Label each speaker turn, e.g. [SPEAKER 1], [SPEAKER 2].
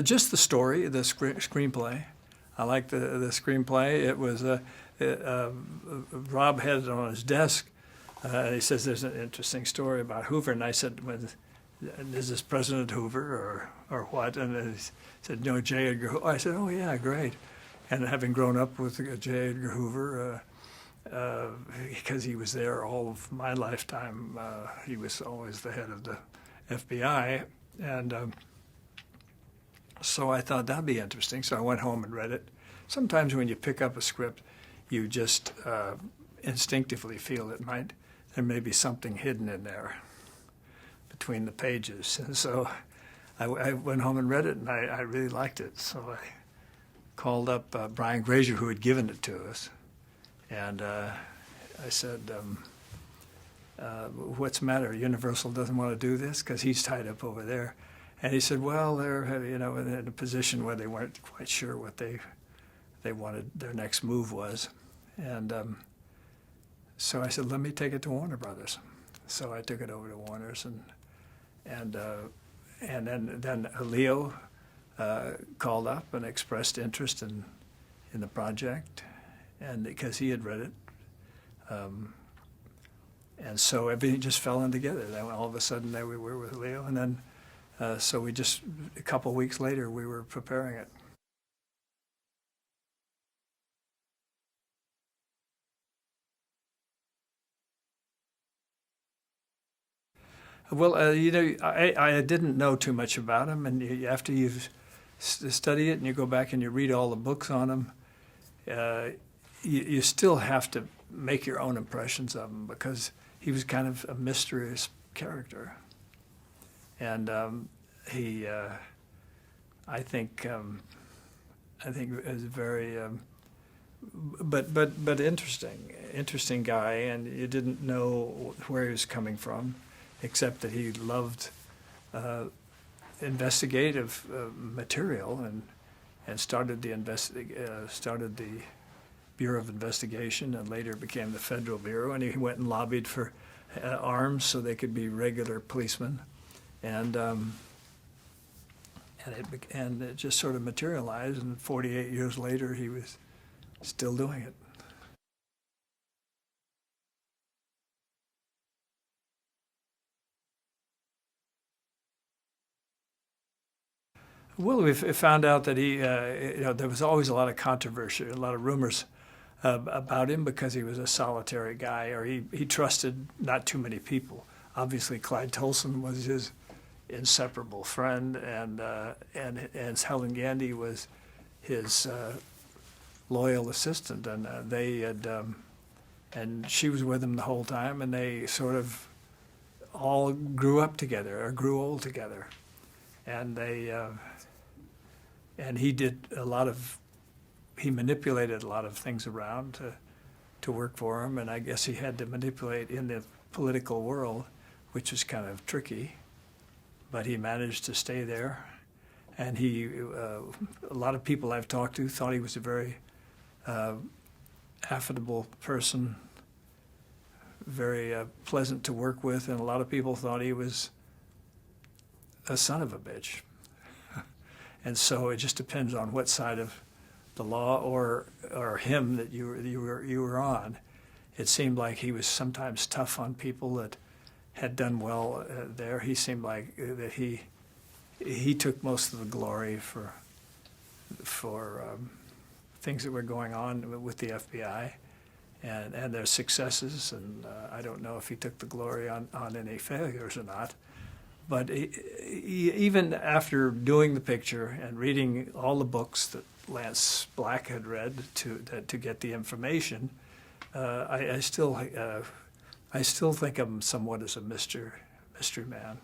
[SPEAKER 1] Just the story, the screenplay. I liked the screenplay. It was Rob had it on his desk, and he says there's an interesting story about Hoover, and I said, is this President Hoover or what? And he said, no, J. Edgar Hoover. I said, oh yeah, great. And having grown up with J. Edgar Hoover, because he was there all of my lifetime, he was always the head of the FBI, and so I thought that'd be interesting. So I went home and read it. Sometimes when you pick up a script, you just instinctively feel there may be something hidden in there between the pages. And so I went home and read it, and I really liked it. So I called up Brian Grazer, who had given it to us, and I said, what's the matter? Universal doesn't want to do this? Because he's tied up over there. And he said, well, they're in a position where they weren't quite sure what they wanted their next move was. And so I said, let me take it to Warner Brothers. So I took it over to Warner's, and then Leo called up and expressed interest in the project, and because he had read it. And so everything just fell in together. Then all of a sudden there we were with Leo, and then so we just, a couple of weeks later, we were preparing it. Well, I didn't know too much about him, and after you've studied it and you go back and you read all the books on him, you still have to make your own impressions of him, because he was kind of a mysterious character. And he, I think is very, but interesting guy, and you didn't know where he was coming from, except that he loved investigative material, and started the Bureau of Investigation, and later became the Federal Bureau, and he went and lobbied for arms so they could be regular policemen, and it just sort of materialized, and 48 years later he was still doing it. Well, we found out that he, there was always a lot of controversy, a lot of rumors about him, because he was a solitary guy, or he trusted not too many people. Obviously, Clyde Tolson was his inseparable friend, and Helen Gandy was his loyal assistant, and they had, and she was with him the whole time, and they sort of all grew up together, or grew old together, and and he did he manipulated a lot of things around to work for him, and I guess he had to manipulate in the political world, which was kind of tricky, but he managed to stay there. And a lot of people I've talked to thought he was a very affable person, very pleasant to work with, and a lot of people thought he was a son of a bitch. And so it just depends on what side of the law or him that you were on. It seemed like he was sometimes tough on people that had done well there. He seemed like that he took most of the glory for things that were going on with the FBI and their successes. And I don't know if he took the glory on any failures or not. But even after doing the picture and reading all the books that Lance Black had read to get the information, I still think of him somewhat as a mystery man.